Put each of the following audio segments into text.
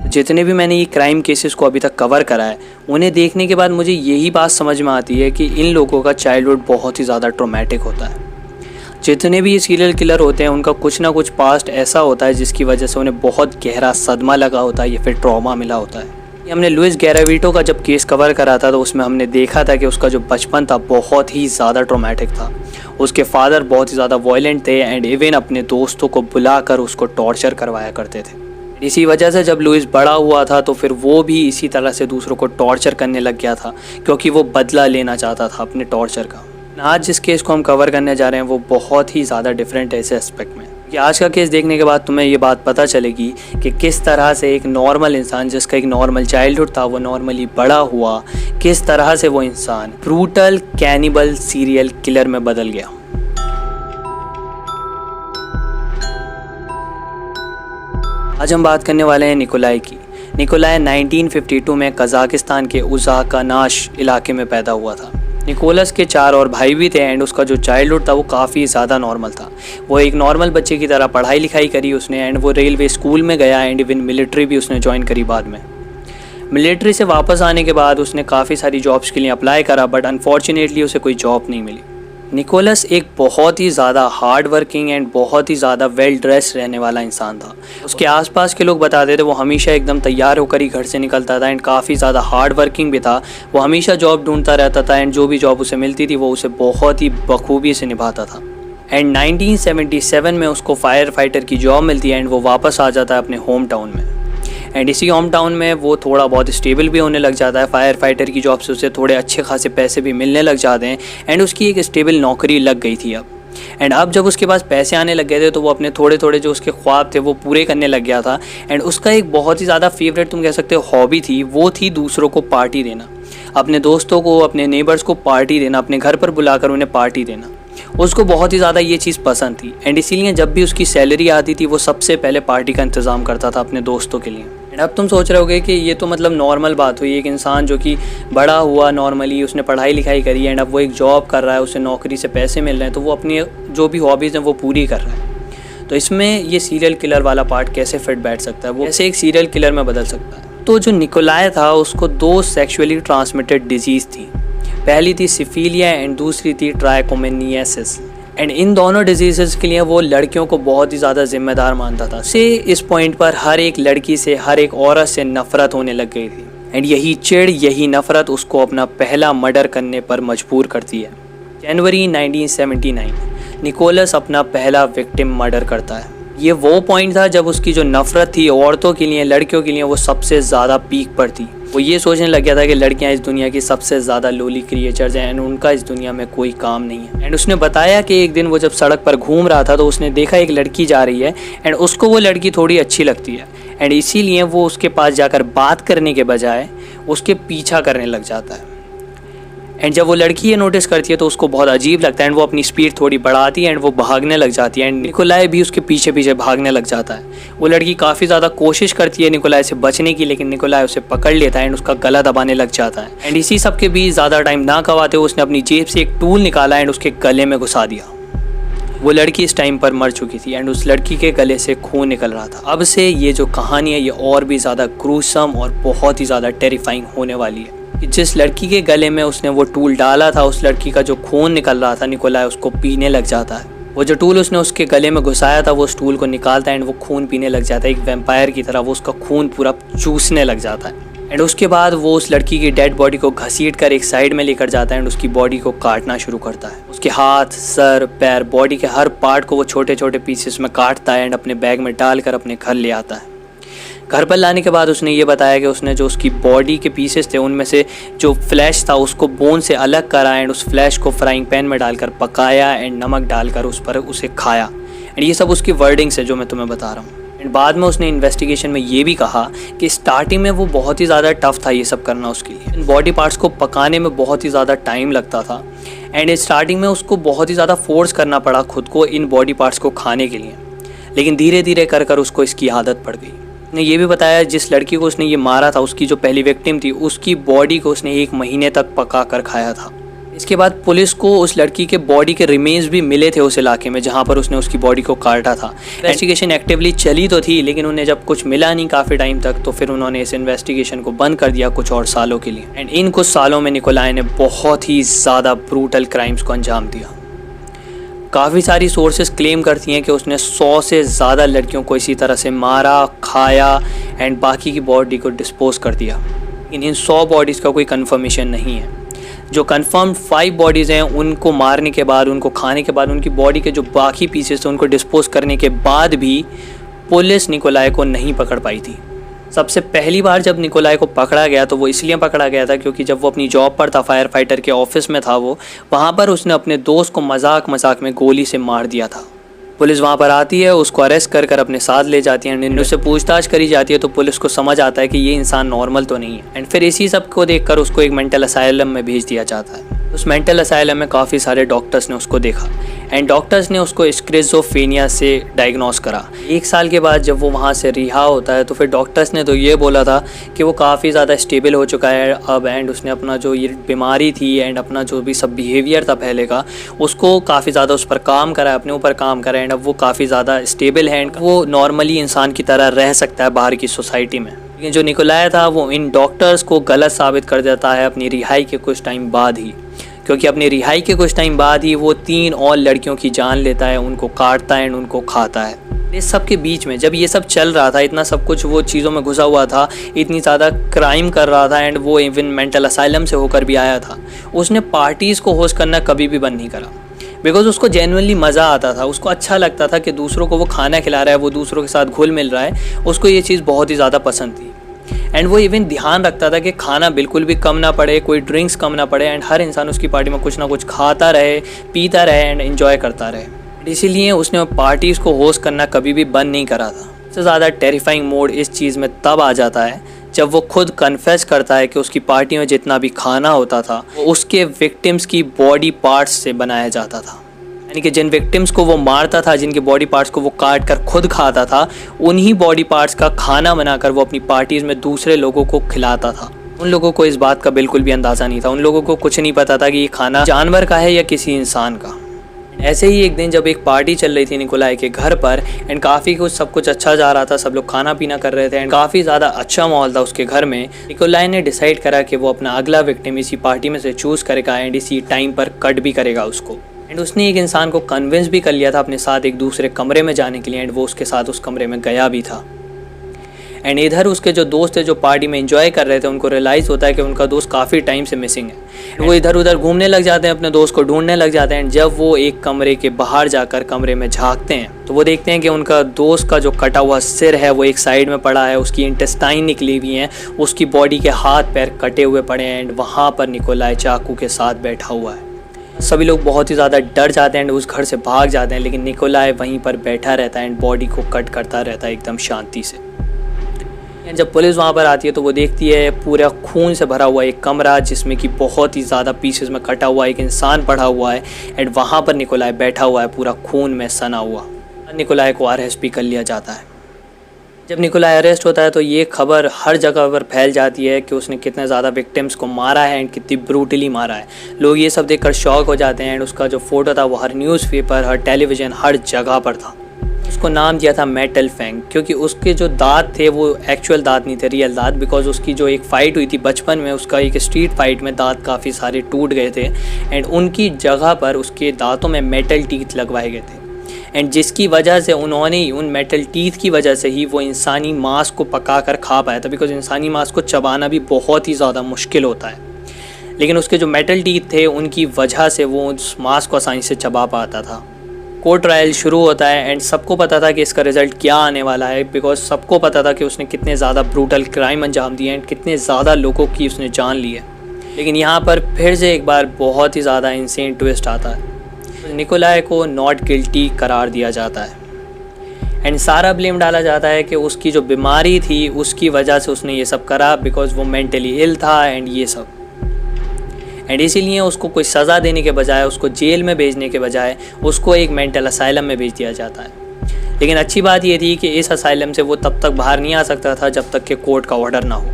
जितने भी मैंने ये क्राइम केसेस को अभी तक कवर करा है, उन्हें देखने के बाद मुझे यही बात समझ में आती है कि इन लोगों का चाइल्डहुड बहुत ही ज़्यादा ट्रॉमेटिक होता है। जितने भी ये सीरियल किलर होते हैं उनका कुछ ना कुछ पास्ट ऐसा होता है जिसकी वजह से उन्हें बहुत गहरा सदमा लगा होता है या फिर ट्रॉमा मिला होता है। हमने लुइस गैराविटो का जब केस कवर करा था तो उसमें हमने देखा था कि उसका जो बचपन था बहुत ही ज़्यादा ट्रॉमेटिक था। उसके फादर बहुत ही ज़्यादा वायलेंट थे एंड इवन अपने दोस्तों को बुलाकर उसको टॉर्चर करवाया करते थे। इसी वजह से जब लुइस बड़ा हुआ था तो फिर वो भी इसी तरह से दूसरों को टॉर्चर करने लग गया था, क्योंकि वो बदला लेना चाहता था अपने टॉर्चर का। आज जिस केस को हम कवर करने जा रहे हैं वो बहुत ही ज़्यादा डिफरेंट है इस एस्पेक्ट में कि आज का केस देखने के बाद तुम्हें ये बात पता चलेगी कि किस तरह से एक नॉर्मल इंसान जिसका एक नॉर्मल चाइल्डहुड था वो नॉर्मली बड़ा हुआ, किस तरह से वो इंसान ब्रूटल कैनिबल सीरियल किलर में बदल गया। आज हम बात करने वाले हैं निकोलाई की। निकोलाई 1952 में कजाकिस्तान के उज़ाकानाश इलाके में पैदा हुआ था। निकोलस के 4 और भाई भी थे एंड उसका जो चाइल्डहुड था वो काफ़ी ज़्यादा नॉर्मल था। वो एक नॉर्मल बच्चे की तरह पढ़ाई लिखाई करी उसने एंड वो रेलवे स्कूल में गया एंड इवन मिलिट्री भी उसने ज्वाइन करी बाद में। मिलिट्री से वापस आने के बाद उसने काफ़ी सारी जॉब्स के लिए अप्लाई करा बट अनफॉर्चुनेटली उसे कोई जॉब नहीं मिली। निकोलस एक बहुत ही ज़्यादा हार्ड वर्किंग एंड बहुत ही ज़्यादा वेल ड्रेस्ड रहने वाला इंसान था। उसके आसपास के लोग बताते थे वो हमेशा एकदम तैयार होकर ही घर से निकलता था एंड काफ़ी ज़्यादा हार्ड वर्किंग भी था। वो हमेशा जॉब ढूंढता रहता था एंड जो भी जॉब उसे मिलती थी वो उसे बहुत ही बखूबी से निभाता था। एंड 1977 में उसको फायर फाइटर की जॉब मिलती है एंड वो वापस आ जाता है अपने होम टाउन में। एंड इसी होम टाउन में वो थोड़ा बहुत स्टेबल भी होने लग जाता है। फायर फाइटर की जॉब से उसे थोड़े अच्छे खासे पैसे भी मिलने लग जाते हैं एंड उसकी एक स्टेबल नौकरी लग गई थी अब। एंड अब जब उसके पास पैसे आने लग गए थे तो वो अपने थोड़े थोड़े जो उसके ख्वाब थे वो पूरे करने लग गया था। एंड उसका एक बहुत ही ज़्यादा फेवरेट तुम कह सकते हो हॉबी थी, वो थी दूसरों को पार्टी देना, अपने दोस्तों को अपने नेबर्स को पार्टी देना, अपने घर पर बुलाकर उन्हें पार्टी देना। उसको बहुत ही ज़्यादा ये चीज़ पसंद थी एंड इसीलिए जब भी उसकी सैलरी आती थी वो सबसे पहले पार्टी का इंतज़ाम करता था अपने दोस्तों के लिए। एंड अब तुम सोच रहे होगे कि ये तो मतलब नॉर्मल बात हुई, एक इंसान जो कि बड़ा हुआ नॉर्मली, उसने पढ़ाई लिखाई करी एंड अब वो एक जॉब कर रहा है, उसे नौकरी से पैसे मिल रहे हैं तो वो अपनी जो भी हॉबीज़ हैं वो पूरी कर रहा है। तो इसमें ये सीरियल किलर वाला पार्ट कैसे फिट बैठ सकता है, वो कैसे एक सीरियल किलर में बदल सकता है। तो जो निकोलाई था उसको 2 सेक्सुअली ट्रांसमिटेड डिजीज़ थी। पहली थी सिफिलिया एंड दूसरी थी ट्राइकोमोनियासिस। एंड इन दोनों डिजीज़ के लिए वो लड़कियों को बहुत ही ज़्यादा जिम्मेदार मानता था। से इस पॉइंट पर हर एक लड़की से, हर एक औरत से नफ़रत होने लग गई थी एंड यही चिढ़, यही नफ़रत उसको अपना पहला मर्डर करने पर मजबूर करती है। जनवरी 1979 निकोलस अपना पहला विक्टिम मर्डर करता है। ये वो पॉइंट था जब उसकी जो नफ़रत थी औरतों के लिए, लड़कियों के लिए, वो सबसे ज़्यादा पीक पर थी। वो ये सोचने लग गया था कि लड़कियां इस दुनिया की सबसे ज़्यादा लोली क्रिएचर्स हैं एंड उनका इस दुनिया में कोई काम नहीं है। एंड उसने बताया कि एक दिन वो जब सड़क पर घूम रहा था तो उसने देखा एक लड़की जा रही है एंड उसको वो लड़की थोड़ी अच्छी लगती है एंड इसीलिए वो उसके पास जाकर बात करने के बजाय उसके पीछा करने लग जाता है। एंड जब वो लड़की ये नोटिस करती है तो उसको बहुत अजीब लगता है एंड वो अपनी स्पीड थोड़ी बढ़ाती है एंड वो भागने लग जाती है एंड निकोलाई भी उसके पीछे पीछे भागने लग जाता है। वो लड़की काफ़ी ज़्यादा कोशिश करती है निकोलाई से बचने की, लेकिन निकोलाई उसे पकड़ लेता है एंड उसका गला दबाने लग जाता है। एंड इसी सब के बीच ज़्यादा टाइम ना गवाते हुए उसने अपनी जेब से एक टूल निकाला एंड उसके गले में घुसा दिया। वो लड़की इस टाइम पर मर चुकी थी एंड उस लड़की के गले से खून निकल रहा था। अब से ये जो कहानी है ये और भी ज़्यादा ग्रूसम और बहुत ही ज़्यादा टेरिफाइंग होने वाली है। जिस लड़की के गले में उसने वो टूल डाला था, उस लड़की का जो खून निकल रहा था, निकोलाई उसको पीने लग जाता है। वो जो टूल उसने उसके गले में घुसाया था वो उस टूल को निकालता है एंड वो खून पीने लग जाता है। एक वैम्पायर की तरह वो उसका खून पूरा चूसने लग जाता है। एंड उसके बाद वो उस लड़की की डेड बॉडी को घसीट कर एक साइड में लेकर जाता है एंड उसकी बॉडी को काटना शुरू करता है। उसके हाथ, सर, पैर, बॉडी के हर पार्ट को वो छोटे छोटे पीसेस में काटता है एंड अपने बैग में डालकर अपने घर ले आता है। घर पर लाने के बाद उसने ये बताया कि उसने जो उसकी बॉडी के पीसेस थे उनमें से जो फ्लैश था उसको बोन से अलग करा एंड उस फ्लैश को फ्राइंग पैन में डालकर पकाया एंड नमक डालकर उस पर उसे खाया। एंड ये सब उसकी वर्डिंग्स है जो मैं तुम्हें बता रहा हूँ। एंड बाद में उसने इन्वेस्टिगेशन में ये भी कहा कि स्टार्टिंग में वो बहुत ही ज़्यादा टफ था ये सब करना उसके लिए। बॉडी पार्ट्स को पकाने में बहुत ही ज़्यादा टाइम लगता था एंड स्टार्टिंग में उसको बहुत ही ज़्यादा फोर्स करना पड़ा खुद को इन बॉडी पार्ट्स को खाने के लिए, लेकिन धीरे धीरे कर कर उसको इसकी आदत पड़ गई। ने ये भी बताया जिस लड़की को उसने ये मारा था, उसकी जो पहली विक्टिम थी, उसकी बॉडी को उसने 1 महीने तक पका कर खाया था। इसके बाद पुलिस को उस लड़की के बॉडी के रिमेन्स भी मिले थे उस इलाके में जहाँ पर उसने उसकी बॉडी को काटा था। इन्वेस्टिगेशन एक्टिवली चली तो थी, लेकिन उन्हें जब कुछ मिला नहीं काफ़ी टाइम तक, तो फिर उन्होंने इस इन्वेस्टिगेशन को बंद कर दिया कुछ और सालों के लिए। एंड इन कुछ सालों में निकोलाई ने बहुत ही ज़्यादा ब्रूटल क्राइम्स को अंजाम दिया। काफ़ी सारी सोर्सेज क्लेम करती हैं कि उसने 100 से ज़्यादा लड़कियों को इसी तरह से मारा, खाया एंड बाकी की बॉडी को डिस्पोज कर दिया। इन 100 बॉडीज़ का कोई कंफर्मेशन नहीं है। जो कंफर्म 5 बॉडीज़ हैं, उनको मारने के बाद, उनको खाने के बाद, उनकी बॉडी के जो बाकी पीसेस थे उनको डिस्पोज करने के बाद भी पुलिस निकोलाई को नहीं पकड़ पाई थी। सबसे पहली बार जब निकोलाई को पकड़ा गया तो वो इसलिए पकड़ा गया था क्योंकि जब वो अपनी जॉब पर था, फायर फाइटर के ऑफिस में था, वो वहाँ पर उसने अपने दोस्त को मजाक मजाक में गोली से मार दिया था। पुलिस वहाँ पर आती है, उसको अरेस्ट कर अपने साथ ले जाती है एंड उससे पूछताछ करी जाती है, तो पुलिस को समझ आता है कि ये इंसान नॉर्मल तो नहीं है। एंड फिर इसी सब को देखकर उसको एक मेंटल असाइलम में भेज दिया जाता है। उस मेंटल असाइलम में काफ़ी सारे डॉक्टर्स ने उसको देखा एंड डॉक्टर्स ने उसको स्किज़ोफ्रेनिया से डायग्नोस करा। 1 साल के बाद जब वो वहाँ से रिहा होता है तो फिर डॉक्टर्स ने तो ये बोला था कि वो काफ़ी ज़्यादा स्टेबल हो चुका है अब, एंड उसने अपना जो ये बीमारी थी एंड अपना जो भी सब बिहेवियर था पहले का, उसको काफ़ी ज़्यादा उस पर काम करा, अपने ऊपर काम करा एंड अब वो काफ़ी ज़्यादा स्टेबल है एंड वो नॉर्मली इंसान की तरह रह सकता है बाहर की सोसाइटी में। लेकिन जो निकोलाई था वो इन डॉक्टर्स को गलत साबित कर देता है अपनी रिहाई के कुछ टाइम बाद ही, क्योंकि अपनी रिहाई के कुछ टाइम बाद ही वो 3 और लड़कियों की जान लेता है, उनको काटता है एंड उनको खाता है। इस सब के बीच में जब ये सब चल रहा था, इतना सब कुछ वो चीज़ों में घुसा हुआ था, इतनी ज़्यादा क्राइम कर रहा था एंड वो इवन मेंटल असाइलम से होकर भी आया था, उसने पार्टीज़ को होस्ट करना कभी भी बंद नहीं करा। बिकॉज उसको जेन्युइनली मज़ा आता था, उसको अच्छा लगता था कि दूसरों को वो खाना खिला रहा है, वो दूसरों के साथ घुल मिल रहा है, उसको ये चीज़ बहुत ही ज़्यादा पसंद थी। एंड वो इवन ध्यान रखता था कि खाना बिल्कुल भी कम ना पड़े, कोई ड्रिंक्स कम ना पड़े एंड हर इंसान उसकी पार्टी में कुछ ना कुछ खाता रहे, पीता रहे एंड एंजॉय करता रहे। इसीलिए उसने पार्टीज़ को होस्ट करना कभी भी बंद नहीं करा था। सबसे ज़्यादा टेरिफाइंग मोड इस चीज़ में तब आ जाता है जब वो खुद कन्फेस करता है कि उसकी पार्टी में जितना भी खाना होता था वो उसके विक्टिम्स की बॉडी पार्ट्स से बनाया जाता था। यानी कि जिन विक्टिम्स को वो मारता था, जिनके बॉडी पार्ट्स को वो काट कर खुद खाता था, उन्हीं बॉडी पार्ट्स का खाना बनाकर वो अपनी पार्टीज़ में दूसरे लोगों को खिलाता था। उन लोगों को इस बात का बिल्कुल भी अंदाज़ा नहीं था, उन लोगों को कुछ नहीं पता था कि ये खाना जानवर का है या किसी इंसान का। ऐसे ही एक दिन जब एक पार्टी चल रही थी निकोलाई के घर पर एंड काफ़ी कुछ सब कुछ अच्छा जा रहा था, सब लोग खाना पीना कर रहे थे एंड काफ़ी ज़्यादा अच्छा माहौल था उसके घर में, निकोलाई ने डिसाइड करा कि वो अपना अगला विक्टिम इसी पार्टी में से चूज़ करेगा एंड इसी टाइम पर कट भी करेगा उसको। एंड उसने एक इंसान को कन्विंस भी कर लिया था अपने साथ एक दूसरे कमरे में जाने के लिए एंड वो उसके साथ उस कमरे में गया भी था। एंड इधर उसके जो दोस्त थे जो पार्टी में एंजॉय कर रहे थे, उनको रियलाइज़ होता है कि उनका दोस्त काफ़ी टाइम से मिसिंग है। वो इधर उधर घूमने लग जाते हैं, अपने दोस्त को ढूंढने लग जाते हैं एंड जब वो एक कमरे के बाहर जाकर कमरे में झांकते हैं तो वो देखते हैं कि उनका दोस्त का जो कटा हुआ सिर है वो एक साइड में पड़ा है, उसकी इंटेस्टाइन निकली हुई हैं, उसकी बॉडी के हाथ पैर कटे हुए पड़े हैं एंड वहाँ पर निकोलाई चाकू के साथ बैठा हुआ है। सभी लोग बहुत ही ज़्यादा डर जाते हैं एंड उस घर से भाग जाते हैं, लेकिन निकोलाई वहीं पर बैठा रहता है एंड बॉडी को कट करता रहता है एकदम शांति से। एंड जब पुलिस वहाँ पर आती है तो वो देखती है पूरा खून से भरा हुआ एक कमरा जिसमें कि बहुत ही ज़्यादा पीसेस में कटा हुआ एक इंसान पड़ा हुआ है एंड वहाँ पर निकोलाई बैठा हुआ है पूरा खून में सना हुआ। निकोलाई को अरेस्ट भी कर लिया जाता है। जब निकोलाई अरेस्ट होता है तो ये खबर हर जगह पर फैल जाती है कि उसने कितने ज़्यादा विक्टिम्स को मारा है एंड कितनी ब्रूटली मारा है। लोग ये सब देखकर शॉक हो जाते हैं एंड उसका जो फ़ोटो था वो हर न्यूज़पेपर, हर टेलीविज़न, हर जगह पर था। उसको नाम दिया था मेटल फैंग, क्योंकि उसके जो दांत थे वो एक्चुअल दांत नहीं थे, रियल दांत। बिकॉज उसकी जो एक फ़ाइट हुई थी बचपन में, उसका एक स्ट्रीट फाइट में दांत काफ़ी सारे टूट गए थे एंड उनकी जगह पर उसके दांतों में मेटल टीथ लगवाए गए थे एंड जिसकी वजह से उन्होंने उन मेटल टीथ की वजह से ही वो इंसानी मांस को पका कर खा पाया था। बिकॉज इंसानी मांस को चबाना भी बहुत ही ज़्यादा मुश्किल होता है, लेकिन उसके जो मेटल टीथ थे उनकी वजह से वो उस मांस को आसानी से चबा पाता था। कोर्ट ट्रायल शुरू होता है एंड सबको पता था कि इसका रिज़ल्ट क्या आने वाला है, बिकॉज सबको पता था कि उसने कितने ज़्यादा ब्रूटल क्राइम अंजाम दिए एंड कितने ज़्यादा लोगों की उसने जान ली है। लेकिन यहाँ पर फिर से एक बार बहुत ही ज़्यादा इंसेन ट्विस्ट आता है। निकोलाई को नॉट गिल्टी करार दिया जाता है एंड सारा ब्लेम डाला जाता है कि उसकी जो बीमारी थी उसकी वजह से उसने ये सब करा, बिकॉज वो मेंटली इल था एंड ये सब। एंड इसीलिए उसको कोई सज़ा देने के बजाय, उसको जेल में भेजने के बजाय उसको एक मेंटल असाइलम में भेज दिया जाता है। लेकिन अच्छी बात ये थी कि इस असाइलम से वो तब तक बाहर नहीं आ सकता था जब तक कि कोर्ट का ऑर्डर ना हो।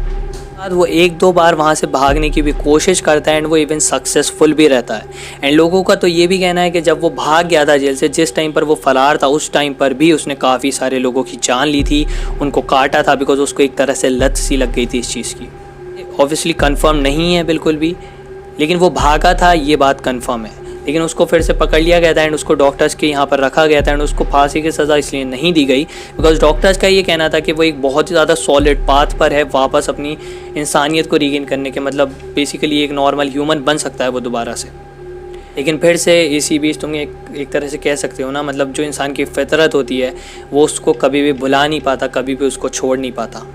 वो एक दो बार वहाँ से भागने की भी कोशिश करता है एंड वो इवन सक्सेसफुल भी रहता है। एंड लोगों का तो ये भी कहना है कि जब वो भाग गया था जेल से, जिस टाइम पर वो फरार था उस टाइम पर भी उसने काफ़ी सारे लोगों की जान ली थी, उनको काटा था, बिकॉज उसको एक तरह से लत सी लग गई थी इस चीज़ की। ऑब्वियसली कंफर्म नहीं है बिल्कुल भी, लेकिन वो भागा था ये बात कंफर्म है। लेकिन उसको फिर से पकड़ लिया गया था एंड उसको डॉक्टर्स के यहाँ पर रखा गया था एंड उसको फांसी की सज़ा इसलिए नहीं दी गई बिकॉज डॉक्टर्स का ये कहना था कि वो एक बहुत ही ज़्यादा सॉलिड पाथ पर है वापस अपनी इंसानियत को रीगेन करने के, मतलब बेसिकली एक नॉर्मल ह्यूमन बन सकता है वो दोबारा से। लेकिन फिर से इसी बीच तुम एक तरह से कह सकते हो ना, मतलब जो इंसान की फितरत होती है वो उसको कभी भी भुला नहीं पाता, कभी भी उसको छोड़ नहीं पाता।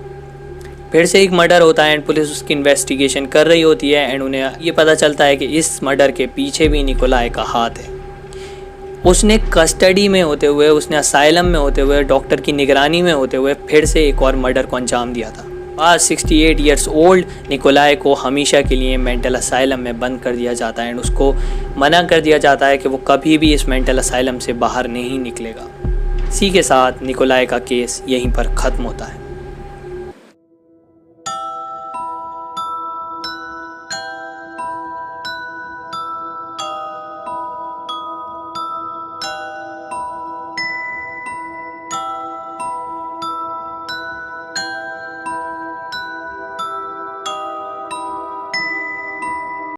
फिर से एक मर्डर होता है एंड पुलिस उसकी इन्वेस्टिगेशन कर रही होती है एंड उन्हें ये पता चलता है कि इस मर्डर के पीछे भी निकोलाई का हाथ है। उसने कस्टडी में होते हुए, उसने असाइलम में होते हुए, डॉक्टर की निगरानी में होते हुए फिर से एक और मर्डर को अंजाम दिया था। आज 68 ईयर्स ओल्ड निकोलाई को हमेशा के लिए मेंटल असाइलम में बंद कर दिया जाता है एंड उसको मना कर दिया जाता है कि वो कभी भी इस मेंटल असाइलम से बाहर नहीं निकलेगा। इसी के साथ निकोलाई का केस यहीं पर ख़त्म होता है।